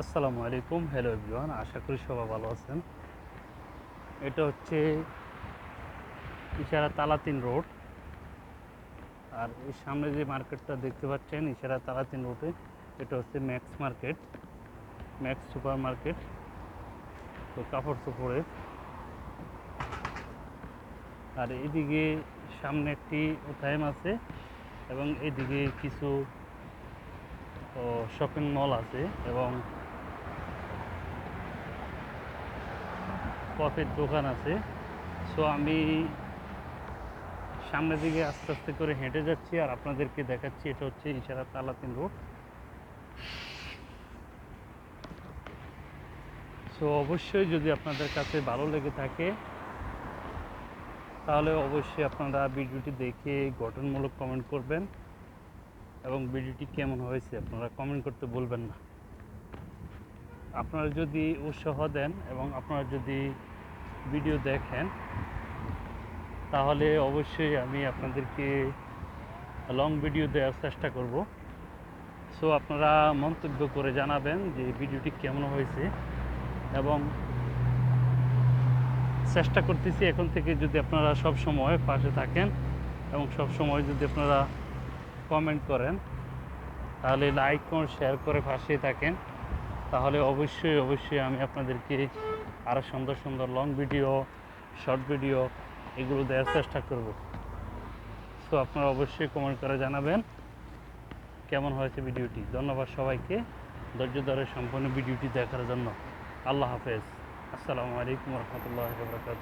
আসসালামু আলাইকুম। Hello everyone, আশা করি সবাই ভালো আছেন। এটা হচ্ছে ইশারা তালাতিন রোড। আর এই সামনে যে মার্কেটটা দেখতে পাচ্ছেন ইশারা তালাতিন রোডে, এটা হচ্ছে max market, max super market. তো কাপড় চোপড়ের। আর এদিকে সামনে একটি ওথাইম আছে এবং এদিকে কিছু শপিং মল আছে এবং কফির দোকান আছে। সো আমি সামনের দিকে আস্তে আস্তে করে হেঁটে যাচ্ছি আর আপনাদেরকে দেখাচ্ছি এটা হচ্ছে ইশারা তালাতিন রোড। সো অবশ্যই যদি আপনাদের কাছে ভালো লেগে থাকে তাহলে অবশ্যই আপনারা ভিডিওটি দেখে গঠনমূলক কমেন্ট করবেন এবং ভিডিওটি কেমন হয়েছে আপনারা কমেন্ট করতে ভুলবেন না। আপনারা যদি উৎসাহ দেন এবং আপনারা যদি ভিডিও দেখেন তাহলে অবশ্যই আমি আপনাদেরকে লং ভিডিও দেওয়ার চেষ্টা করব। সো আপনারা মন্তব্য করে জানাবেন যে ভিডিওটি কেমন হয়েছে এবং চেষ্টা করতেছি এখন থেকে যদি আপনারা সব সময় পাশে থাকেন এবং সব সময় যদি আপনারা কমেন্ট করেন, তাহলে লাইক করে শেয়ার করে পাশেই থাকেন, তাহলে অবশ্যই আমি আপনাদেরকে আরও সুন্দর সুন্দর লং ভিডিও, শর্ট ভিডিও এগুলো দেওয়ার চেষ্টা করব। সো আপনারা অবশ্যই কমেন্ট করে জানাবেন কেমন হয়েছে ভিডিওটি। ধন্যবাদ সবাইকে ধৈর্য ধরে সম্পূর্ণ ভিডিওটি দেখার জন্য। আল্লাহ হাফেজ। আসসালামু আলাইকুম রহমতুল্লাহ বরকাত।